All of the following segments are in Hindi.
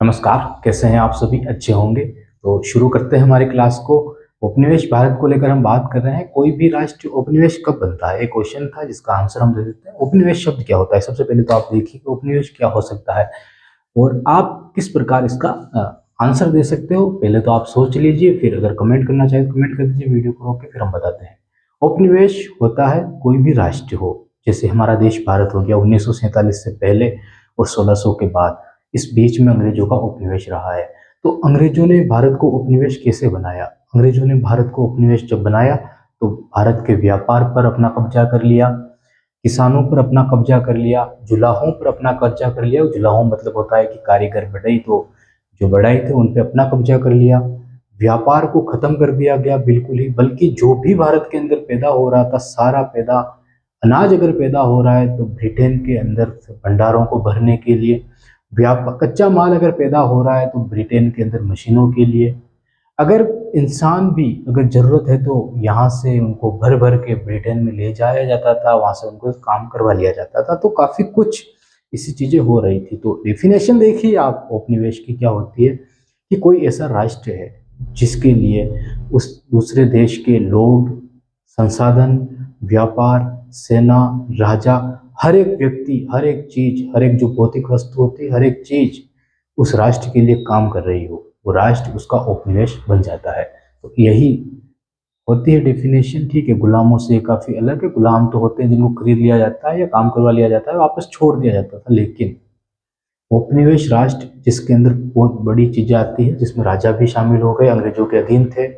नमस्कार, कैसे हैं आप सभी? अच्छे होंगे। तो शुरू करते हैं हमारी क्लास को। उपनिवेश भारत को लेकर हम बात कर रहे हैं। कोई भी राष्ट्र उपनिवेश कब बनता है? एक क्वेश्चन था जिसका आंसर हम दे देते हैं। उपनिवेश शब्द क्या होता है? सबसे पहले तो आप देखिए कि उपनिवेश क्या हो सकता है और आप किस प्रकार इसका आंसर दे सकते हो। पहले तो आप सोच लीजिए, फिर अगर कमेंट करना चाहे तो कमेंट कर दीजिए, वीडियो को रोक के फिर हम बताते हैं। उपनिवेश होता है कोई भी राष्ट्र हो, जैसे हमारा देश भारत हो गया 1947 से पहले और 1600 के बाद, इस बीच में अंग्रेजों का उपनिवेश रहा है। तो अंग्रेजों ने भारत को उपनिवेश कैसे बनाया? अंग्रेजों ने भारत को उपनिवेश जब बनाया तो भारत के व्यापार पर अपना कब्जा कर लिया, किसानों पर अपना कब्जा कर लिया, जुलाहों पर अपना कब्जा कर लिया। जुलाहों मतलब होता है कि कारीगर बढ़ई, तो जो बढ़ई थे उन पे अपना कब्जा कर लिया। व्यापार को खत्म कर दिया गया बिल्कुल ही, बल्कि जो भी भारत के अंदर पैदा हो रहा था सारा पैदा, अनाज अगर पैदा हो रहा है तो ब्रिटेन के अंदर भंडारों को भरने के लिए, कच्चा माल अगर पैदा हो रहा है तो ब्रिटेन के अंदर मशीनों के लिए, अगर इंसान भी अगर ज़रूरत है तो यहाँ से उनको भर भर के ब्रिटेन में ले जाया जाता था, वहाँ से उनको काम करवा लिया जाता था। तो काफ़ी कुछ ऐसी चीज़ें हो रही थी। तो डेफिनेशन देखिए आप उपनिवेश की क्या होती है कि कोई ऐसा राष्ट्र है जिसके लिए उस दूसरे देश के लोग, संसाधन, व्यापार, सेना, राजा, हर एक व्यक्ति, हर एक चीज़, हर एक जो भौतिक वस्तु होती है, हर एक चीज़ उस राष्ट्र के लिए काम कर रही हो, वो राष्ट्र उसका उपनिवेश बन जाता है। तो यही होती है डेफिनेशन। ठीक है, गुलामों से काफ़ी अलग है। गुलाम तो होते हैं जिनको खरीद लिया जाता है या काम करवा लिया जाता है, वापस छोड़ दिया जाता था। लेकिन उपनिवेश राष्ट्र जिसके अंदर बहुत बड़ी चीज़ें आती हैं, जिसमें राजा भी शामिल हो गए, अंग्रेजों के अधीन थे,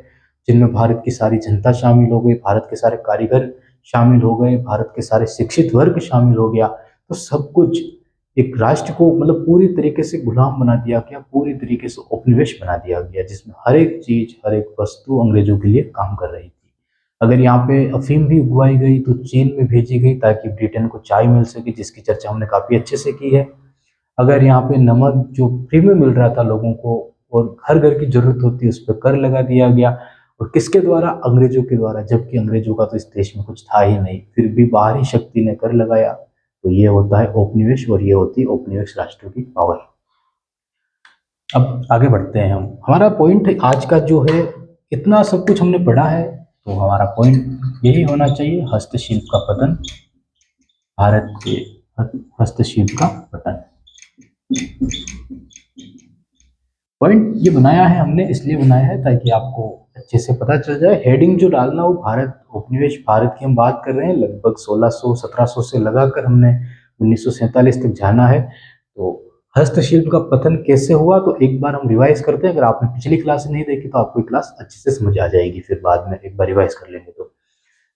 जिनमें भारत की सारी जनता शामिल हो गई, भारत के सारे कारीगर शामिल हो गए, भारत के सारे शिक्षित वर्ग शामिल हो गया। तो सब कुछ एक राष्ट्र को मतलब पूरी तरीके से गुलाम बना दिया गया, पूरी तरीके से उपनिवेश बना दिया गया, जिसमें हर एक चीज़, हर एक वस्तु अंग्रेजों के लिए काम कर रही थी। अगर यहाँ पे अफीम भी उगवाई गई तो चीन में भेजी गई ताकि ब्रिटेन को चाय मिल सके, जिसकी चर्चा हमने काफ़ी अच्छे से की है। अगर यहाँ पे नमक जो फ्री में मिल रहा था लोगों को और हर घर की जरूरत होती है, उस पर कर लगा दिया गया। और किसके द्वारा? अंग्रेजों के द्वारा, जबकि अंग्रेजों का तो इस देश में कुछ था ही नहीं, फिर भी बाहरी शक्ति ने कर लगाया। तो ये होता है उपनिवेश और ये होती है उपनिवेश राष्ट्रों की पावर। अब आगे बढ़ते हैं हम। हमारा पॉइंट आज का जो है, इतना सब कुछ हमने पढ़ा है तो हमारा पॉइंट यही होना चाहिए, हस्तशिल्प का पतन, भारत के हस्तशिल्प का पतन। पॉइंट ये बनाया है हमने, इसलिए बनाया है ताकि आपको अच्छे से पता चल जाए। हेडिंग जो डालना वो भारत उपनिवेश, भारत की हम बात कर रहे हैं, लगभग 1600-1700 से लगाकर हमने 1947 तक जाना है। तो हस्तशिल्प का पतन कैसे हुआ, तो एक बार हम रिवाइज करते हैं। अगर आपने पिछली क्लास नहीं देखी तो आपको क्लास अच्छे से समझ आ जाएगी, फिर बाद में एक बार रिवाइज कर लेंगे। तो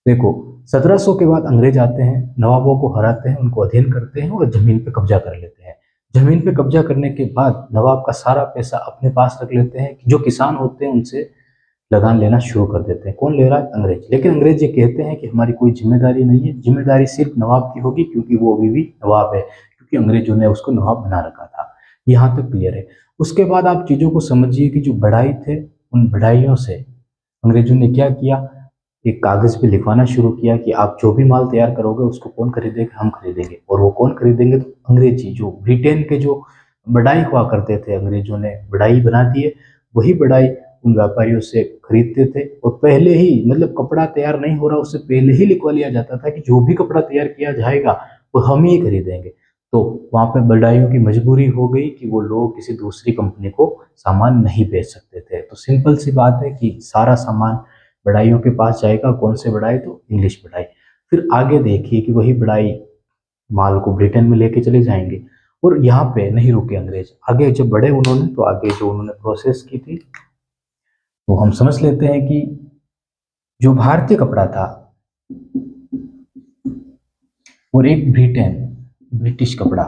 देखो, 1700 के बाद अंग्रेज आते हैं, नवाबों को हराते हैं, उनको अधीन करते हैं और जमीन पे कब्जा कर लेते हैं। जमीन पे कब्जा करने के बाद नवाब का सारा पैसा अपने पास रख लेते हैं। जो किसान होते हैं उनसे लगान लेना शुरू कर देते हैं। कौन ले रहा है? अंग्रेज। लेकिन अंग्रेज ये कहते हैं कि हमारी कोई जिम्मेदारी नहीं है, जिम्मेदारी सिर्फ नवाब की होगी, क्योंकि वो अभी भी नवाब है, क्योंकि अंग्रेजों ने उसको नवाब बना रखा था। यहाँ तक क्लियर है। उसके बाद आप चीज़ों को समझिए कि जो बढ़ाई थे, उन बढ़ाइयों से अंग्रेजों ने क्या किया, एक कागज पे लिखवाना शुरू किया कि आप जो भी माल तैयार करोगे उसको कौन खरीदेगा? हम खरीदेंगे। और वो कौन खरीदेंगे? तो अंग्रेजी, जो ब्रिटेन के जो बढ़ई हुआ करते थे, अंग्रेजों ने बढ़ई बना दिए, वही बढ़ई उन व्यापारियों से खरीदते थे। और पहले ही मतलब कपड़ा तैयार नहीं हो रहा उससे पहले ही लिखवा लिया जाता था कि जो भी कपड़ा तैयार किया जाएगा वो हम ही खरीदेंगे। तो वहाँ पे बढ़ाइयों की मजबूरी हो गई कि वो लोग किसी दूसरी कंपनी को सामान नहीं बेच सकते थे। तो सिंपल सी बात है कि सारा सामान बढ़ाइयों के पास जाएगा। कौन से बढ़ाई? तो इंग्लिश बढ़ाई। फिर आगे देखिए कि वही बढ़ाई माल को ब्रिटेन में लेके चले जाएंगे। और यहाँ पे नहीं रुके अंग्रेज, आगे जब बढ़े उन्होंने, तो आगे जो उन्होंने प्रोसेस की थी तो हम समझ लेते हैं कि जो भारतीय कपड़ा था और एक ब्रिटिश कपड़ा,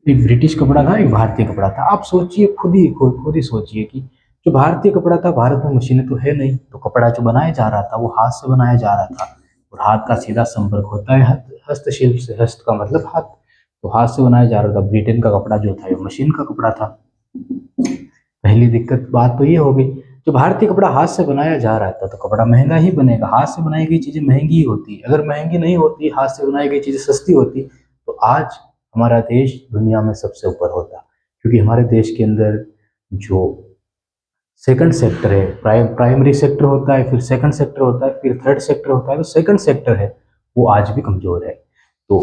एक ब्रिटिश कपड़ा था, एक भारतीय कपड़ा था। आप सोचिए, खुद ही सोचिए कि जो भारतीय कपड़ा था, भारत में मशीनें तो है नहीं, तो कपड़ा जो बनाया जा रहा था वो हाथ से बनाया जा रहा था। और हाथ का सीधा संपर्क होता है हस्तशिल्प से। हस्त का मतलब हाथ, तो हाथ से बनाया जा रहा था। ब्रिटेन का कपड़ा जो था वो मशीन का कपड़ा था। पहली दिक्कत बात तो ये हो गई, जो भारतीय कपड़ा हाथ से बनाया जा रहा था तो कपड़ा महंगा ही बनेगा। हाथ से बनाई गई चीजें महंगी ही होती है। अगर महंगी नहीं होती, हाथ से बनाई गई चीजें सस्ती होती, तो आज हमारा देश दुनिया में सबसे ऊपर होता, क्योंकि हमारे देश के अंदर जो सेकंड सेक्टर है, प्राइमरी सेक्टर होता है, फिर सेकंड सेक्टर होता है, फिर थर्ड सेक्टर होता है। तो सेकंड सेक्टर है वो आज भी कमज़ोर है। तो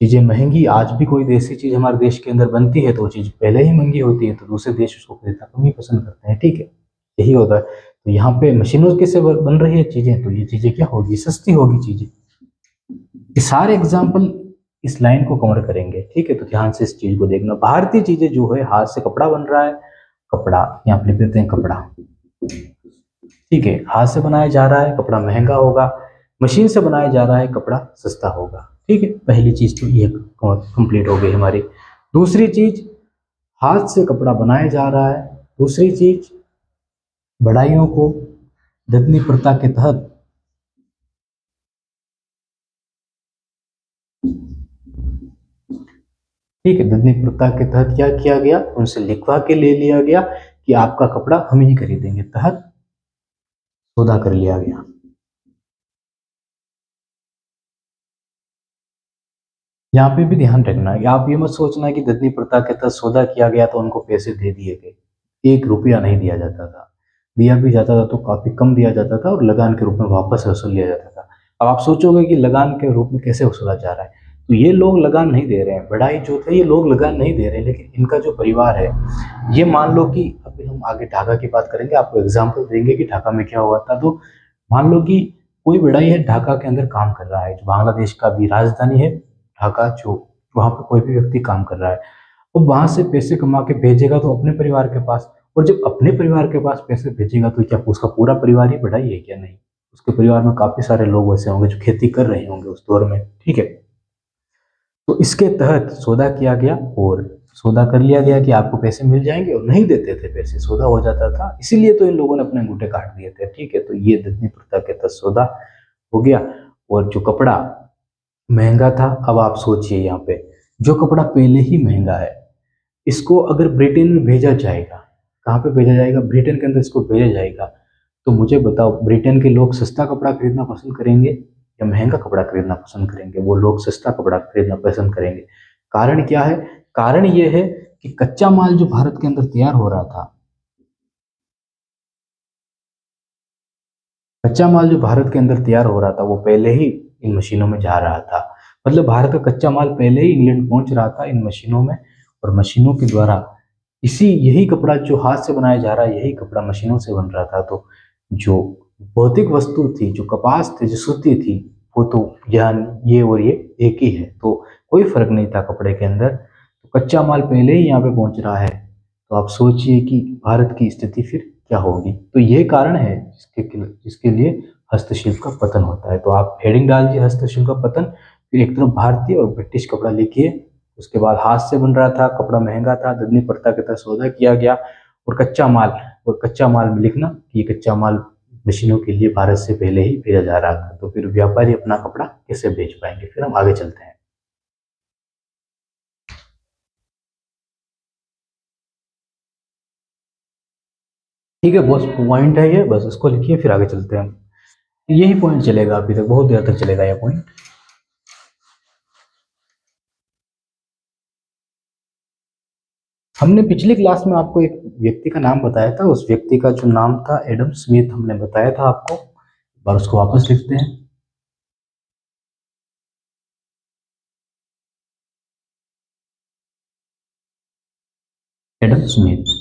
चीज़ें महंगी, आज भी कोई ऐसी चीज़ हमारे देश के अंदर बनती है तो वो चीज़ पहले ही महंगी होती है, तो दूसरे देश उसको खरीदना कम ही पसंद करते हैं। ठीक है, यही होता है। तो यहाँ पे मशीनों के से बन रही है चीज़ें, तो ये चीज़ें क्या होगी, सस्ती होगी चीज़ें। ये सारे एग्जाम्पल इस लाइन को कवर करेंगे। ठीक है, तो ध्यान से इस चीज़ को देखना। भारतीय चीज़ें जो है, हाथ से कपड़ा बन रहा है, कपड़ा यहाँ पे लिख देते हैं कपड़ा। ठीक है, हाथ से बनाया जा रहा है, कपड़ा महंगा होगा। मशीन से बनाया जा रहा है, कपड़ा सस्ता होगा। ठीक है, पहली चीज तो ये कंप्लीट हो गई हमारी। दूसरी चीज, हाथ से कपड़ा बनाया जा रहा है। दूसरी चीज, बढ़ाइयों को ददनी प्रथा के तहत ठीक है, ददनी प्रथा के तहत क्या किया गया, उनसे लिखवा के ले लिया गया कि आपका कपड़ा हम ही खरीदेंगे, तहत सौदा कर लिया गया। यहाँ पे भी ध्यान रखना है, आप ये मत सोचना कि ददनी प्रथा के तहत सौदा किया गया तो उनको पैसे दे दिए गए। 1 रुपया नहीं दिया जाता था, दिया भी जाता था तो काफी कम दिया जाता था और लगान के रूप में वापस वसूल लिया जाता था। अब आप सोचोगे कि लगान के रूप में कैसे वसूला जा रहा है, तो ये लोग लगान नहीं दे रहे हैं, बढ़ाई जो थे ये लोग लगान नहीं दे रहे हैं, लेकिन इनका जो परिवार है, ये मान लो कि अभी हम आगे ढाका की बात करेंगे, आपको एग्जाम्पल देंगे कि ढाका में क्या हुआ था। तो मान लो कि कोई बढ़ाई है, ढाका के अंदर काम कर रहा है, जो बांग्लादेश का भी राजधानी है ढाका, जो वहाँ पे कोई भी व्यक्ति काम कर रहा है, वो वहां से पैसे कमा के भेजेगा तो अपने परिवार के पास, और जब अपने परिवार के पास पैसे भेजेगा तो क्या उसका पूरा परिवार ही बढ़ाई है क्या? नहीं, उसके परिवार में काफी सारे लोग वैसे होंगे जो खेती कर रहे होंगे उस दौर में। ठीक है, तो इसके तहत सौदा किया गया और सौदा कर लिया गया कि आपको पैसे मिल जाएंगे, और नहीं देते थे पैसे, सौदा हो जाता था, इसीलिए तो इन लोगों ने अपने अंगूठे काट दिए थे। ठीक है, तो ये ददनी प्रथा के तहत सौदा हो गया। और जो कपड़ा महंगा था, अब आप सोचिए यहाँ पे, जो कपड़ा पहले ही महंगा है, इसको अगर ब्रिटेन में भेजा जाएगा, कहाँ पे भेजा जाएगा, ब्रिटेन के अंदर इसको भेजा जाएगा, तो मुझे बताओ ब्रिटेन के लोग सस्ता कपड़ा खरीदना पसंद करेंगे या महंगा कपड़ा खरीदना पसंद करेंगे? वो लोग सस्ता कपड़ा खरीदना पसंद करेंगे। कारण क्या है? कारण ये है कि कच्चा माल जो भारत के अंदर तैयार हो रहा था, कच्चा माल जो भारत के अंदर तैयार हो रहा था वो पहले ही इन मशीनों में जा रहा था। मतलब भारत का कच्चा माल पहले ही इंग्लैंड पहुंच रहा था इन मशीनों में, और मशीनों के द्वारा इसी यही कपड़ा जो हाथ से बनाया जा रहा है, यही कपड़ा मशीनों से बन रहा था। तो जो भौतिक वस्तु थी, जो कपास थी, जो सूती थी, वो तो ज्ञान ये और ये एक ही है, तो कोई फर्क नहीं था कपड़े के अंदर। तो कच्चा माल पहले ही यहाँ पे पहुंच रहा है, तो आप सोचिए कि भारत की स्थिति फिर क्या होगी। तो ये कारण है जिसके लिए हस्तशिल्प का पतन होता है। तो आप हेडिंग डाल दीजिए हस्तशिल्प का पतन, फिर एक तरफ भारतीय और ब्रिटिश कपड़ा लिखिए। उसके बाद हाथ से बन रहा था, कपड़ा महंगा था, ददनी प्रथा के तहत सौदा किया गया, और कच्चा माल, और कच्चा माल में लिखना कि ये कच्चा माल मशीनों के लिए भारत से पहले ही भेजा जा रहा था। तो फिर व्यापारी अपना कपड़ा कैसे बेच पाएंगे? फिर हम आगे चलते हैं। ठीक है बॉस, पॉइंट है ये, बस इसको लिखिए फिर आगे चलते हैं। यही पॉइंट चलेगा अभी तक, बहुत देर तक चलेगा ये पॉइंट। हमने पिछली क्लास में आपको एक व्यक्ति का नाम बताया था, उस व्यक्ति का जो नाम था एडम स्मिथ, हमने बताया था आपको, एक बार उसको वापस लिखते हैं। एडम स्मिथ,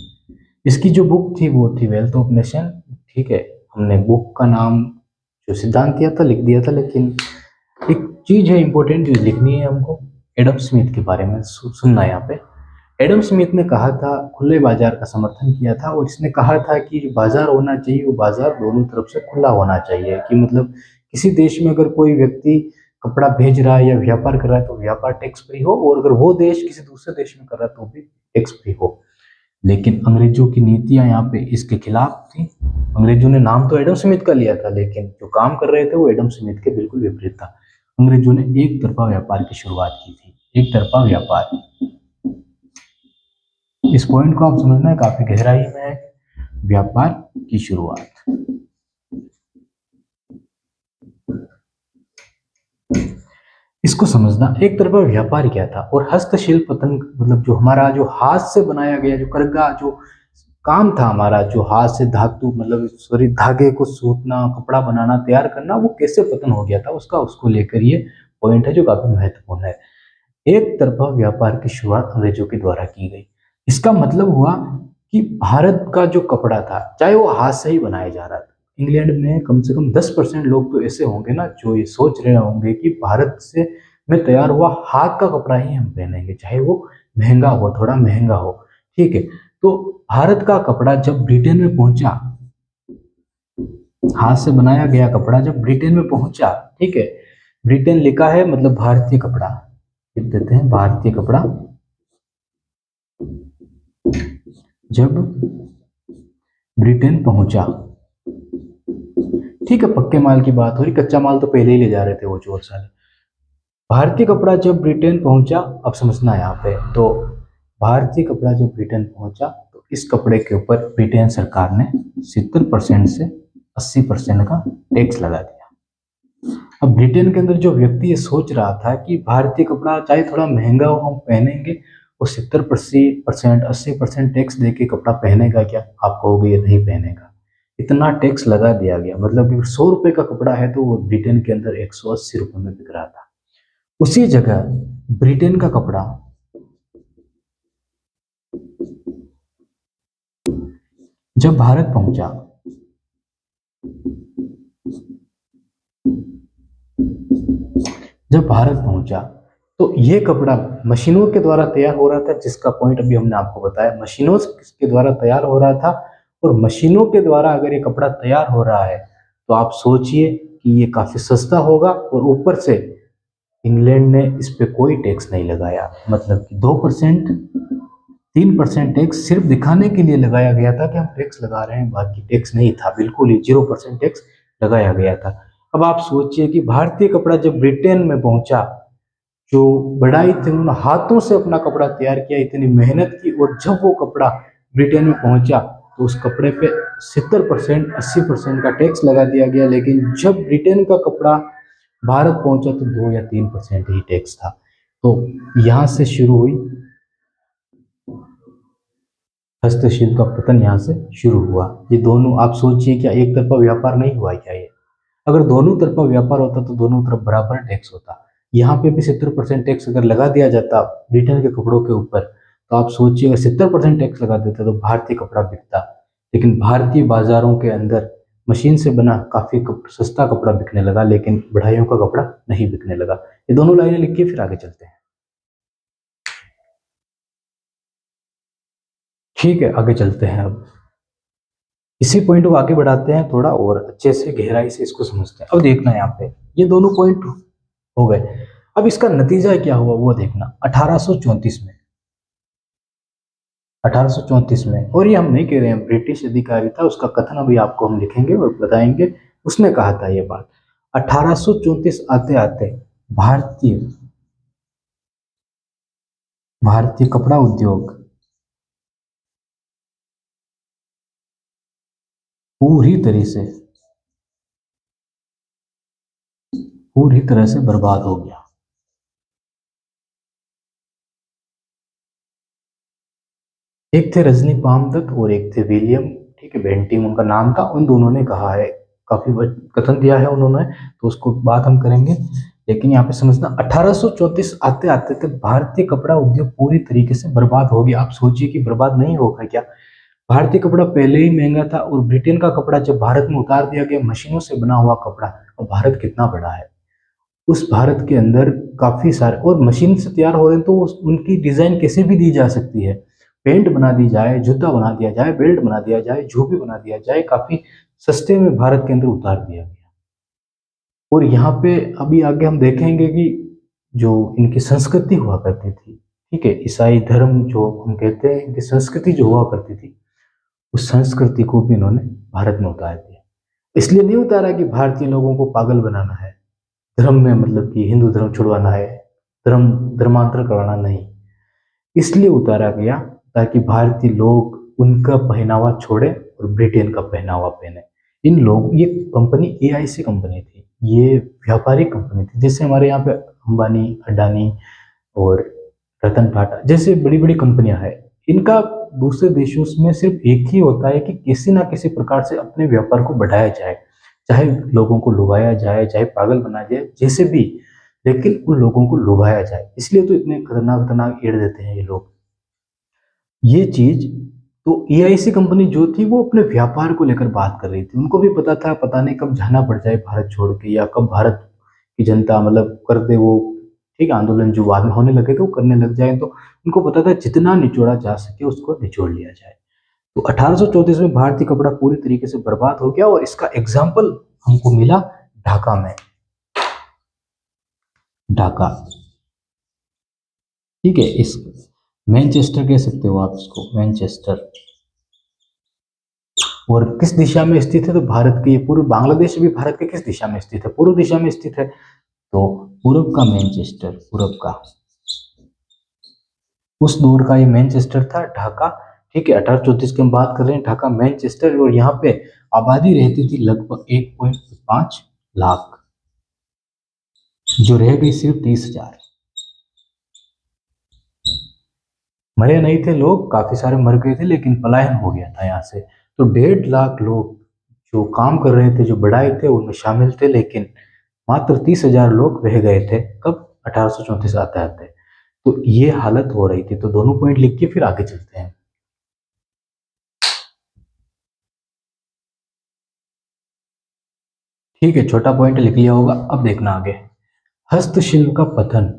इसकी जो बुक थी वो थी वेल्थ ऑफ नेशन। ठीक है, हमने बुक का नाम जो सिद्धांत दिया था लिख दिया था, लेकिन एक चीज है इंपॉर्टेंट जो लिखनी है हमको, एडम स्मिथ के बारे में सुनना है यहाँ पे। एडम स्मिथ ने कहा था, खुले बाजार का समर्थन किया था, और इसने कहा था कि जो बाजार होना चाहिए वो बाजार दोनों तरफ से खुला होना चाहिए। कि मतलब किसी देश में अगर कोई व्यक्ति कपड़ा भेज रहा है या व्यापार कर रहा है तो व्यापार टैक्स फ्री हो, और अगर वो देश किसी दूसरे देश में कर रहा है तो भी टैक्स फ्री हो। लेकिन अंग्रेजों की नीतियां यहाँ पे इसके खिलाफ थी। अंग्रेजों ने नाम तो एडम स्मिथ का लिया था, लेकिन जो काम कर रहे थे वो एडम स्मिथ के बिल्कुल विपरीत था। अंग्रेजों ने एक तरफा व्यापार की शुरुआत की थी, एक तरफा व्यापार। इस पॉइंट को आप समझना है, काफी गहराई में है। व्यापार की शुरुआत, इस इसको समझना। एक तरफा व्यापार क्या था और हस्तशिल्प पतन मतलब जो हमारा जो हाथ से बनाया गया जो करगा जो काम था हमारा, जो हाथ से धातु मतलब सॉरी धागे को सूतना, कपड़ा बनाना, तैयार करना, वो कैसे पतन हो गया था उसका, उसको लेकर ये पॉइंट है जो काफी महत्वपूर्ण है। एक तरफा व्यापार की शुरुआत अंग्रेजों के द्वारा की गई। इसका मतलब हुआ कि भारत का जो कपड़ा था चाहे वो हाथ से ही बनाया जा रहा था। इंग्लैंड में कम से कम 10% लोग तो ऐसे होंगे ना जो ये सोच रहे होंगे कि भारत से में तैयार हुआ हाथ का कपड़ा ही हम पहनेंगे, चाहे वो महंगा हो, थोड़ा महंगा हो। ठीक है, तो भारत का कपड़ा जब ब्रिटेन में पहुंचा, हाथ से बनाया गया कपड़ा जब ब्रिटेन में पहुंचा, ठीक है, ब्रिटेन लिखा है मतलब भारतीय कपड़ा लिख देते हैं, भारतीय कपड़ा जब ब्रिटेन पहुंचा, ठीक है, पक्के माल की बात हो रही, कच्चा माल तो पहले ही ले जा रहे थे वो चोर साले। भारतीय कपड़ा जब ब्रिटेन पहुंचा, अब समझना है यहाँ पे, तो भारतीय कपड़ा जब ब्रिटेन पहुंचा तो इस कपड़े के ऊपर ब्रिटेन सरकार ने 70% से 80% का टैक्स लगा दिया। अब ब्रिटेन के अंदर जो व्यक्ति ये सोच रहा था कि भारतीय कपड़ा चाहे थोड़ा महंगा हो हम पहनेंगे, वो 70% 80% टैक्स दे के कपड़ा पहनेगा क्या? आप कहोगे ये नहीं पहनेगा। इतना टैक्स लगा दिया गया, मतलब कि 100 रुपए का कपड़ा है तो वो ब्रिटेन के अंदर 180 रुपए में बिक रहा था। उसी जगह ब्रिटेन का कपड़ा जब भारत पहुंचा, तो ये कपड़ा मशीनों के द्वारा तैयार हो रहा था, जिसका पॉइंट अभी हमने आपको बताया, मशीनों के द्वारा तैयार हो रहा था। और मशीनों के द्वारा अगर ये कपड़ा तैयार हो रहा है तो आप सोचिए कि ये काफी सस्ता होगा, और ऊपर से इंग्लैंड ने इस पे कोई टैक्स नहीं लगाया, मतलब कि 2% 3% टैक्स सिर्फ दिखाने के लिए लगाया गया था कि हम टैक्स लगा रहे हैं, बाकी टैक्स नहीं था, बिल्कुल ही 0% टैक्स लगाया गया था। अब आप सोचिए कि भारतीय कपड़ा जब ब्रिटेन में पहुंचा, जो बढ़ाई थी उन्होंने हाथों से अपना कपड़ा तैयार किया, इतनी मेहनत की, और जब वो कपड़ा ब्रिटेन में पहुंचा तो उस कपड़े पे 70% 80% का टैक्स लगा दिया गया। लेकिन जब ब्रिटेन का कपड़ा भारत पहुंचा तो 2 या 3% ही टैक्स था। तो यहाँ से शुरू हुई हस्तशिल्प का पतन, यहाँ से शुरू हुआ। ये दोनों आप सोचिए, क्या एक तरफा व्यापार नहीं हुआ क्या ये? अगर दोनों तरफा व्यापार होता तो दोनों तरफ बराबर टैक्स होता। यहाँ पे भी 70% टैक्स अगर लगा दिया जाता ब्रिटेन के कपड़ों के ऊपर, तो आप सोचिए अगर 70% टैक्स लगा देता तो भारतीय कपड़ा बिकता। लेकिन भारतीय बाजारों के अंदर मशीन से बना काफी सस्ता कपड़ा बिकने लगा, लेकिन बढ़ाइयों का कपड़ा नहीं बिकने लगा। ये दोनों लाइनें लिख के फिर आगे चलते हैं। ठीक है, आगे चलते हैं। अब इसी पॉइंट को आगे बढ़ाते हैं थोड़ा और अच्छे से गहराई से इसको समझते हैं। अब देखना है यहाँ पे ये दोनों पॉइंट हो गए। अब इसका नतीजा क्या हुआ वो देखना। 1834 में 1834 में, और ये हम नहीं कह रहे हैं, ब्रिटिश अधिकारी था, उसका कथन अभी आपको हम लिखेंगे और बताएंगे। उसने कहा था ये बात 1834 आते आते भारतीय भारतीय कपड़ा उद्योग पूरी तरह से बर्बाद हो गया। एक थे रजनी पामदत्त और एक थे विलियम, ठीक है, बेंटिंग उनका नाम था। उन दोनों ने कहा है, काफी कथन दिया है उन्होंने, तो उसको बात हम करेंगे। लेकिन यहाँ पे समझना 1834 आते आते तक भारतीय कपड़ा उद्योग पूरी तरीके से बर्बाद हो गया। आप सोचिए कि बर्बाद नहीं होगा क्या? भारतीय कपड़ा पहले ही महंगा था, और ब्रिटेन का कपड़ा जब भारत में उतार दिया गया, मशीनों से बना हुआ कपड़ा, और भारत कितना बड़ा है, उस भारत के अंदर काफी सारे और मशीन से तैयार हो रहे हैं, तो उनकी डिजाइन कैसे भी दी जा सकती है, पेंट बना दी जाए, जूता बना दिया जाए, बेल्ट बना दिया जाए, जो भी बना दिया जाए, काफी सस्ते में भारत के अंदर उतार दिया गया। और यहाँ पे अभी आगे हम देखेंगे कि जो इनकी संस्कृति हुआ करती थी, ठीक है, ईसाई धर्म जो हम कहते हैं, इनकी संस्कृति जो हुआ करती थी, उस संस्कृति को भी इन्होंने भारत में उतार दिया। इसलिए नहीं उतारा कि भारतीय लोगों को पागल बनाना है, धर्म में मतलब कि हिंदू धर्म छुड़वाना है, धर्मांतर करवाना नहीं, इसलिए उतारा गया ताकि भारतीय लोग उनका पहनावा छोड़े और ब्रिटेन का पहनावा पहने। इन लोग ये कंपनी एआईसी कंपनी थी, ये व्यापारिक कंपनी थी, जैसे हमारे यहाँ पे अंबानी, अडानी और रतन टाटा जैसे बड़ी बड़ी कंपनियां हैं, इनका दूसरे देशों में सिर्फ एक ही होता है कि किसी ना किसी प्रकार से अपने व्यापार को बढ़ाया जाए, चाहे लोगों को लुभाया जाए, चाहे पागल बनाया जाए, जैसे भी, लेकिन उन लोगों को लुभाया जाए। इसलिए तो इतने खतरनाक खतरनाक एड देते हैं ये लोग। ये चीज, तो एआईसी कंपनी जो थी वो अपने व्यापार को लेकर बात कर रही थी। उनको भी पता था, पता नहीं कब जाना पड़ जाए भारत छोड़ के, या कब भारत की जनता मतलब कर दे वो, ठीक है, आंदोलन जो बाद में होने लगे थे वो करने लग जाए। तो उनको पता था जितना निचोड़ा जा सके उसको निचोड़ लिया जाए। तो 1834 में भारतीय कपड़ा पूरी तरीके से बर्बाद हो गया, और इसका एग्जाम्पल हमको मिला ढाका में। ढाका, ठीक है, इस मैनचेस्टर कह सकते हो आप इसको, मैनचेस्टर। और किस दिशा में स्थित है? तो भारत के ये पूर्व, बांग्लादेश भी भारत के किस दिशा में स्थित है? पूर्व दिशा में स्थित है। तो पूर्व का मैनचेस्टर, पूर्व का, उस दौर का ये मैनचेस्टर था, ढाका। ठीक है, 1834 की हम बात कर रहे हैं, ढाका मैनचेस्टर, और यहाँ पे आबादी रहती थी लगभग 1.5 लाख, जो रह गई सिर्फ 30,000। मरे नहीं थे लोग, काफी सारे मर गए थे, लेकिन पलायन हो गया था यहाँ से। तो 1.5 लाख लोग जो काम कर रहे थे, जो बढ़ाए थे, उनमें शामिल थे, लेकिन मात्र 30,000 लोग रह गए थे। कब? 1834 आते आते। तो ये हालत हो रही थी। तो दोनों पॉइंट लिख के फिर आगे चलते हैं। ठीक है, छोटा पॉइंट लिख लिया होगा, अब देखना आगे। हस्तशिल्प का पतन।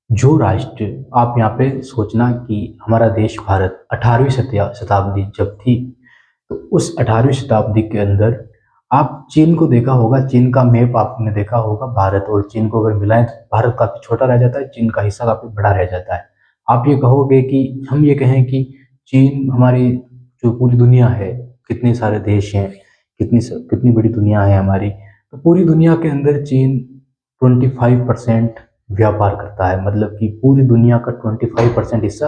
जो राष्ट्र, आप यहाँ पे सोचना कि हमारा देश भारत 18वीं शताब्दी जब थी, तो उस 18वीं शताब्दी के अंदर आप चीन को देखा होगा, चीन का मैप आपने देखा होगा। भारत और चीन को अगर मिलाएं तो भारत काफी छोटा रह जाता है, चीन का हिस्सा काफी बड़ा रह जाता है। आप ये कहोगे कि, हम ये कहें कि चीन हमारी जो पूरी दुनिया है, कितने सारे देश हैं, कितनी बड़ी दुनिया है हमारी, तो पूरी दुनिया के अंदर चीन 25% व्यापार करता है, मतलब कि पूरी दुनिया का 25% हिस्सा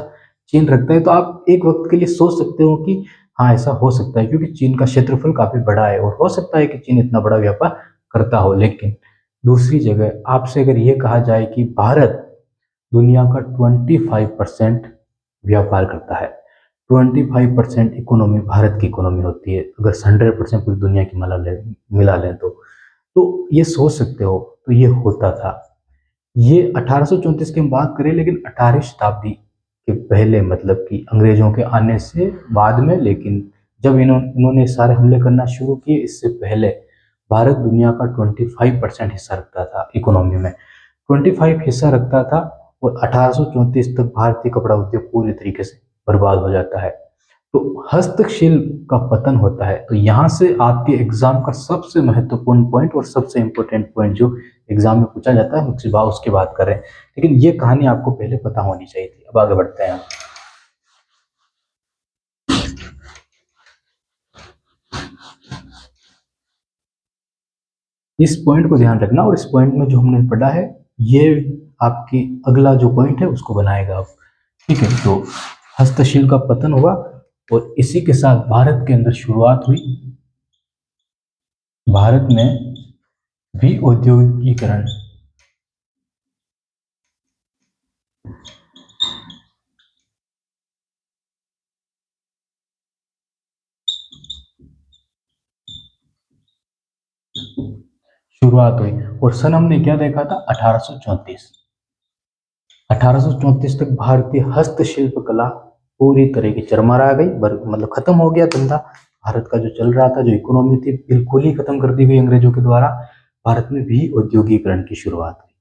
चीन रखता है। तो आप एक वक्त के लिए सोच सकते हो कि हाँ, ऐसा हो सकता है, क्योंकि चीन का क्षेत्रफल काफी बड़ा है, और हो सकता है कि चीन इतना बड़ा व्यापार करता हो। लेकिन दूसरी जगह आपसे अगर ये कहा जाए कि भारत दुनिया का 25% व्यापार करता है, 25% इकोनॉमी भारत की इकोनॉमी होती है, अगर 100% पूरी दुनिया की मिला लें तो ये सोच सकते हो। तो ये होता था। ये 1834 की हम बात करें, लेकिन 18वीं शताब्दी के पहले, मतलब कि अंग्रेजों के आने से बाद में। लेकिन जब इन्होंने सारे हमले करना शुरू किए, इससे पहले भारत दुनिया का 25% हिस्सा रखता था इकोनॉमी में, 25 हिस्सा रखता था। और 1834 तक भारतीय कपड़ा उद्योग पूरी तरीके से बर्बाद हो जाता है। तो हस्तशिल्प का पतन होता है। तो यहाँ से आपके एग्जाम का सबसे महत्वपूर्ण पॉइंट और सबसे इंपॉर्टेंट पॉइंट जो एग्जाम में पूछा जाता है, उसकी बात करें। लेकिन ये कहानी आपको पहले पता होनी चाहिए थी। अब आगे बढ़ते हैं। इस पॉइंट को ध्यान रखना, और इस पॉइंट में जो हमने पढ़ा है, ये आपकी अगला जो पॉइंट है उसको बनाएगा आप। ठीक है, तो हस्तशिल्प का पतन हुआ, और इसी के साथ भारत के अंदर शुरुआत हुई, भारत में भी औद्योगिकीकरण। शुरुआत हुई, और सन हमने क्या देखा था? 1834। 1834 तक भारतीय हस्तशिल्प कला पूरी तरह की चरमरा गई, मतलब खत्म हो गया धंधा। भारत का जो चल रहा था, जो इकोनॉमी थी, बिल्कुल ही खत्म कर दी गई अंग्रेजों के द्वारा। भारत में भी औद्योगिकरण की शुरुआत हुई।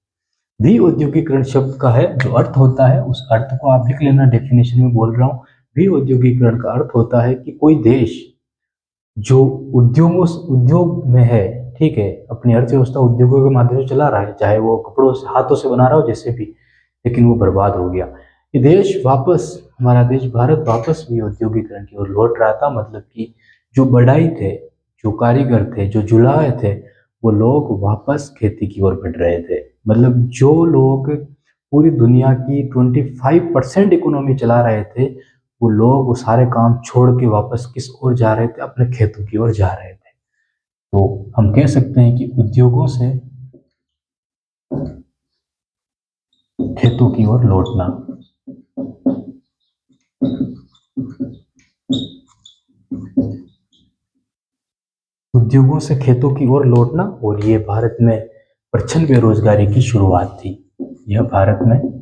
भी औद्योगिकरण शब्द का है जो अर्थ होता है, उस अर्थ को आप लिख लेना, डेफिनेशन में बोल रहा हूँ। भी औद्योगिकरण का अर्थ होता है कि कोई देश जो उद्योग में है, ठीक है, अपनी अर्थव्यवस्था उद्योगों के माध्यम से चला रहा है, चाहे वो कपड़ों से, हाथों से बना रहा हो, जैसे भी, लेकिन वो बर्बाद हो गया। ये देश वापस, हमारा देश भारत वापस भी औद्योगिकरण की ओर लौट रहा था। मतलब कि जो बढ़ई थे, जो कारीगर थे, जो जुलाहे थे, वो लोग वापस खेती की ओर बढ़ रहे थे। मतलब जो लोग पूरी दुनिया की 25% इकोनॉमी चला रहे थे, वो लोग वो सारे काम छोड़ के वापस किस ओर जा रहे थे? अपने खेतों की ओर जा रहे थे। तो हम कह सकते हैं कि उद्योगों से खेतों की ओर लौटना। उद्योगों से खेतों की ओर लौटना, और ये भारत में प्रच्छन्न बेरोजगारी की शुरुआत थी। यह भारत में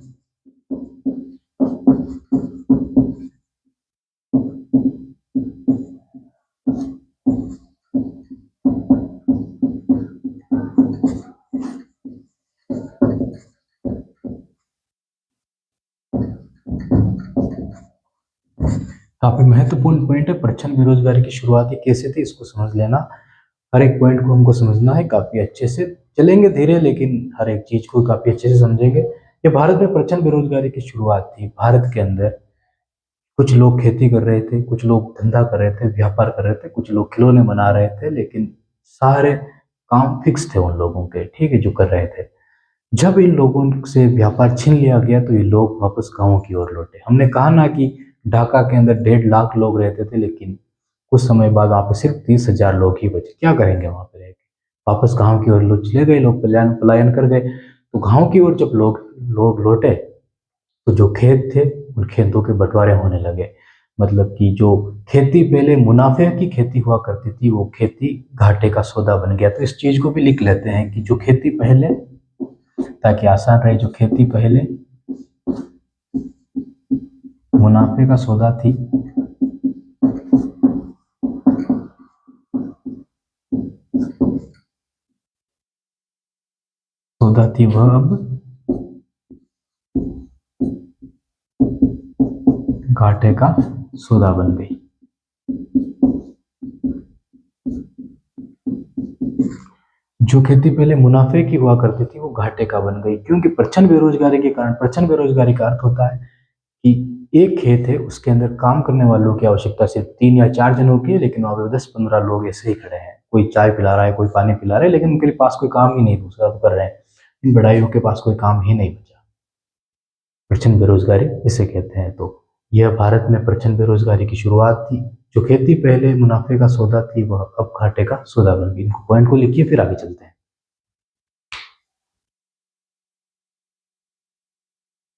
काफी महत्वपूर्ण पॉइंट है। प्रच्छन्न बेरोजगारी की शुरुआत ये कैसे थी, इसको समझ लेना। हर एक पॉइंट को हमको समझना है, काफी अच्छे से चलेंगे धीरे, लेकिन हर एक चीज को काफी अच्छे से समझेंगे। ये भारत में प्रच्छन्न बेरोजगारी की शुरुआत थी। भारत के अंदर कुछ लोग खेती कर रहे थे, कुछ लोग धंधा कर रहे थे, व्यापार कर रहे थे, कुछ लोग खिलौने बना रहे थे, लेकिन सारे काम फिक्स थे उन लोगों के, ठीक है, जो कर रहे थे। जब इन लोगों से व्यापार छीन लिया गया तो ये लोग वापस गांवों की ओर लौटे। हमने कहा ना कि ढाका के अंदर 1.5 लाख लोग रहते थे, लेकिन कुछ समय बाद वहां पे सिर्फ 30,000 लोग ही बचे। क्या करेंगे वहां पे रह के? वापस गांव की ओर चले गए लोग, पलायन पलायन कर गए। तो गांव की ओर जब लोग लोग लौटे तो जो खेत थे उन खेतों के बंटवारे होने लगे। मतलब कि जो खेती पहले मुनाफे की खेती हुआ करती थी, वो खेती घाटे का सौदा बन गया। तो इस चीज को भी लिख लेते हैं कि जो खेती पहले, ताकि आसान रहे, जो खेती पहले मुनाफे का सौदा थी, वह अब घाटे का सौदा बन गई। जो खेती पहले मुनाफे की हुआ करती थी वो घाटे का बन गई, क्योंकि प्रच्छन्न बेरोजगारी के कारण। प्रच्छन्न बेरोजगारी का अर्थ होता है कि एक खेत है, उसके अंदर काम करने वालों की आवश्यकता सिर्फ 3 या 4 जनों की है, लेकिन वहां पे 10-15 लोग ऐसे ही खड़े हैं। कोई चाय पिला रहा है, कोई पानी पिला रहा है, लेकिन उनके पास कोई काम ही नहीं दूसरा कर रहे हैं। इन बड़ाइयों के पास कोई काम ही नहीं बचा। प्रच्छन्न बेरोजगारी इसे कहते हैं। तो यह भारत में प्रच्छन्न बेरोजगारी की शुरुआत थी। जो खेती पहले मुनाफे का सौदा थी वह अब घाटे का सौदा बन गई। इनको पॉइंट को लिखिए, फिर आगे चलते हैं।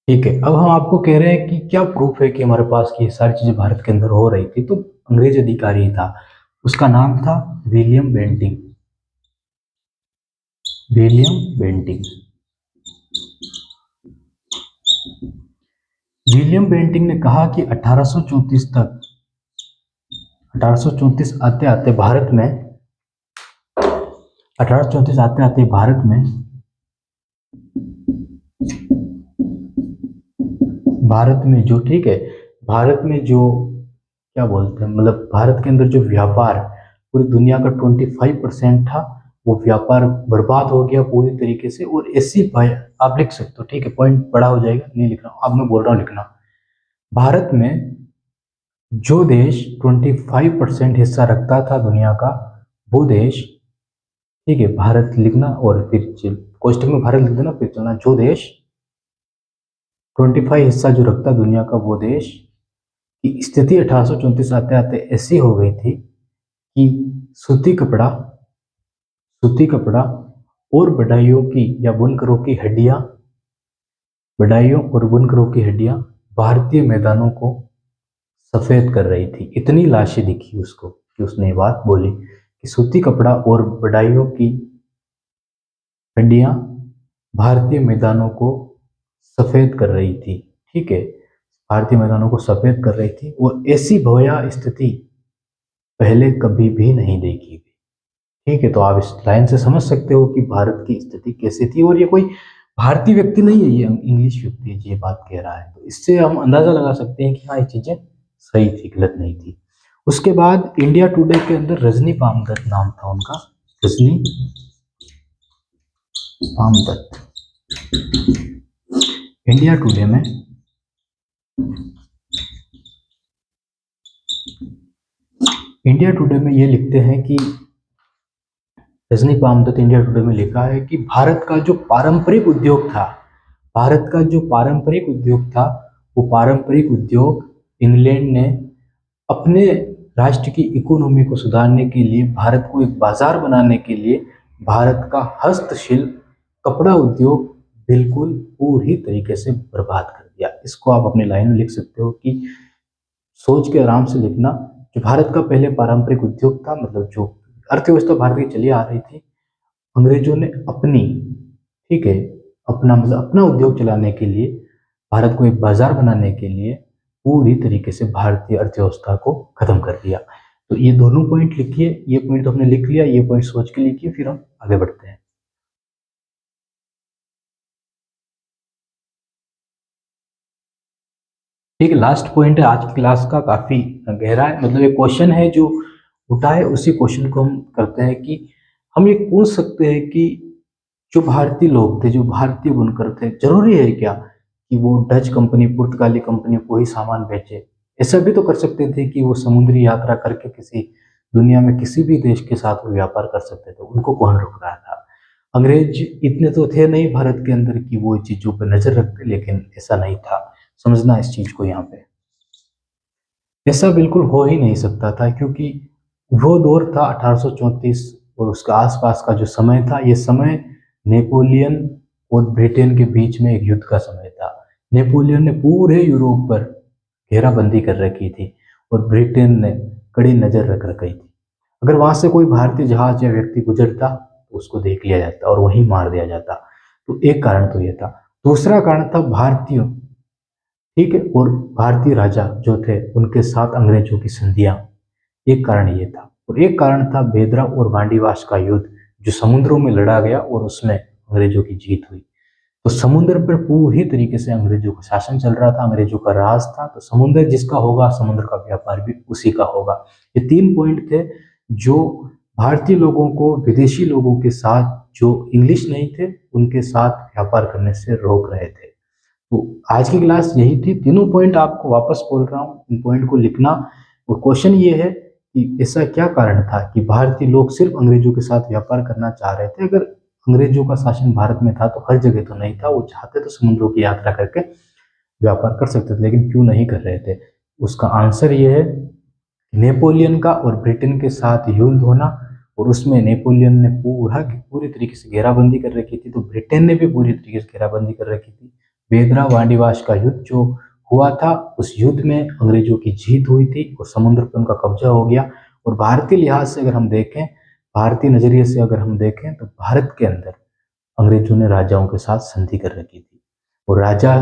ठीक है, अब हम आपको कह रहे हैं कि क्या प्रूफ है कि हमारे पास की सारी चीजें भारत के अंदर हो रही थी। तो अंग्रेज अधिकारी था, उसका नाम था William Bentinck. William Bentinck. William Bentinck ने कहा कि 1834 आते आते भारत में 1834 आते आते भारत में जो, ठीक है, भारत में जो क्या बोलते हैं, मतलब भारत के अंदर जो व्यापार पूरी दुनिया का 25% था, वो व्यापार बर्बाद हो गया पूरी तरीके से। और ऐसी आप लिख सकते हो, ठीक है, पॉइंट बड़ा हो जाएगा, नहीं लिख रहा हूँ, अब मैं बोल रहा हूँ लिखना। भारत में जो देश 25% हिस्सा रखता था दुनिया का, वो देश, ठीक है, भारत लिखना, और फिर क्वेश्चन में भारत लिख देना, फिर चलना। जो देश 25 हिस्सा जो रखता दुनिया का, वो देश की स्थिति 1834 आते आते ऐसी हो गई थी कि सूती कपड़ा सूती कपड़ा और बढ़ाइयों की या बुनकरों की हड्डियां, बढ़ाइयों और बुनकरों की हड्डियां भारतीय मैदानों को सफेद कर रही थी। इतनी लाशें दिखी उसको कि उसने ये बात बोली कि सूती कपड़ा और बढ़ाइयों की हड्डियां भारतीय मैदानों को सफेद कर रही थी। ठीक है, भारतीय मैदानों को सफेद कर रही थी, और ऐसी भयावह स्थिति पहले कभी भी नहीं देखी गई। ठीक है, तो आप इस लाइन से समझ सकते हो कि भारत की स्थिति कैसी थी। और ये कोई भारतीय व्यक्ति नहीं है, ये इंग्लिश व्यक्ति है ये बात कह रहा है। तो इससे हम अंदाजा लगा सकते हैं कि हाँ, ये चीजें सही थी, गलत नहीं थी। उसके बाद इंडिया टुडे के अंदर रजनी पामदत्त नाम था उनका, रजनी पामदत्त। इंडिया टुडे में ये लिखते हैं कि रजनी पामदत्त इंडिया टुडे में लिखा है कि भारत का जो पारंपरिक उद्योग था, वो पारंपरिक उद्योग इंग्लैंड ने अपने राष्ट्र की इकोनॉमी को सुधारने के लिए, भारत को एक बाजार बनाने के लिए, भारत का हस्तशिल्प कपड़ा उद्योग बिल्कुल पूरी तरीके से बर्बाद कर दिया। इसको आप अपनी लाइन में लिख सकते हो कि सोच के आराम से लिखना। जो भारत का पहले पारंपरिक उद्योग था, मतलब जो अर्थव्यवस्था भारत की चली आ रही थी, अंग्रेजों ने अपनी, ठीक है, अपना मतलब अपना उद्योग चलाने के लिए, भारत को एक बाजार बनाने के लिए पूरी तरीके से भारतीय अर्थव्यवस्था को खत्म कर दिया। तो ये दोनों पॉइंट लिखिए, ये पॉइंट तो हमने लिख लिया, ये पॉइंट सोच के लिखिए, फिर हम आगे बढ़ते हैं। ठीक है, लास्ट पॉइंट है आज की क्लास का, काफी गहरा है, मतलब एक क्वेश्चन है जो उठा है, उसी क्वेश्चन को हम करते हैं कि हम ये पूछ सकते हैं कि जो भारतीय लोग थे, जो भारतीय बुनकर थे, जरूरी है क्या कि वो डच कंपनी, पुर्तगाली कंपनी को ही सामान बेचे? ऐसा भी तो कर सकते थे कि वो समुद्री यात्रा करके किसी दुनिया में किसी भी देश के साथ वो व्यापार कर सकते थे। उनको कौन रोक रहा था? अंग्रेज इतने तो थे नहीं भारत के अंदर कि वो चीजों पर नजर रखते, लेकिन ऐसा नहीं था। समझना इस चीज को यहाँ पे, ऐसा बिल्कुल हो ही नहीं सकता था, क्योंकि वो दौर था 1834 और उसका आसपास का जो समय था, ये समय नेपोलियन और ब्रिटेन के बीच में एक युद्ध का समय था। नेपोलियन ने पूरे यूरोप पर घेराबंदी कर रखी थी और ब्रिटेन ने कड़ी नजर रख रखी थी। अगर वहां से कोई भारतीय जहाज या व्यक्ति गुजरता तो उसको देख लिया जाता और वहीं मार दिया जाता। तो एक कारण तो ये था। दूसरा कारण था भारतीयों, ठीक है, और भारतीय राजा जो थे उनके साथ अंग्रेजों की संधियां, एक कारण ये था। और एक कारण था बेदरा और वांडीवास का युद्ध, जो समुद्रों में लड़ा गया और उसमें अंग्रेजों की जीत हुई। तो समुद्र पर पूरी तरीके से अंग्रेजों का शासन चल रहा था, अंग्रेजों का राज था। तो समुद्र जिसका होगा, समुद्र का व्यापार भी उसी का होगा। ये तीन पॉइंट थे जो भारतीय लोगों को विदेशी लोगों के साथ, जो इंग्लिश नहीं थे, उनके साथ व्यापार करने से रोक रहे थे। तो आज की क्लास यही थी। तीनों पॉइंट आपको वापस बोल रहा हूँ, इन पॉइंट को लिखना। और क्वेश्चन ये है कि ऐसा क्या कारण था कि भारतीय लोग सिर्फ अंग्रेजों के साथ व्यापार करना चाह रहे थे? अगर अंग्रेजों का शासन भारत में था तो हर जगह तो नहीं था, वो चाहते तो समुद्रों की यात्रा करके व्यापार कर सकते थे, लेकिन क्यों नहीं कर रहे थे? उसका आंसर ये है, नेपोलियन का और ब्रिटेन के साथ युद्ध होना, और उसमें नेपोलियन ने पूरी तरीके से घेराबंदी कर रखी थी, तो ब्रिटेन ने भी पूरी तरीके से घेराबंदी कर रखी थी। बेदरा वांडीवास का युद्ध जो हुआ था, उस युद्ध में अंग्रेजों की जीत हुई थी और समुद्र पर उनका कब्जा हो गया। और भारतीय लिहाज से अगर हम देखें, भारतीय नजरिए से अगर हम देखें, तो भारत के अंदर अंग्रेजों ने राजाओं के साथ संधि कर रखी थी। और राजा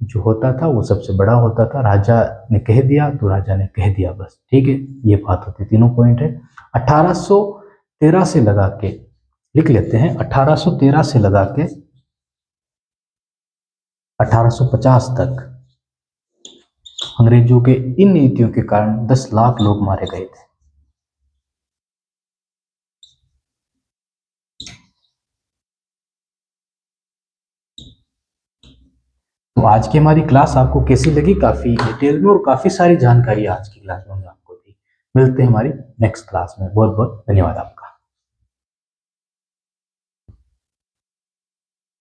जो होता था वो सबसे बड़ा होता था। राजा ने कह दिया तो राजा ने कह दिया, बस, ठीक है। ये बात होती, तीनों पॉइंट है। 1813 से लगा के लिख लेते हैं, 1813 से लगा के 1850 तक अंग्रेजों के इन नीतियों के कारण 10 लाख लोग मारे गए थे। तो आज की हमारी क्लास आपको कैसी लगी? काफी डिटेल में और काफी सारी जानकारी आज की क्लास में हमने आपको दी। मिलते हैं हमारी नेक्स्ट क्लास में। बहुत बहुत धन्यवाद आपका।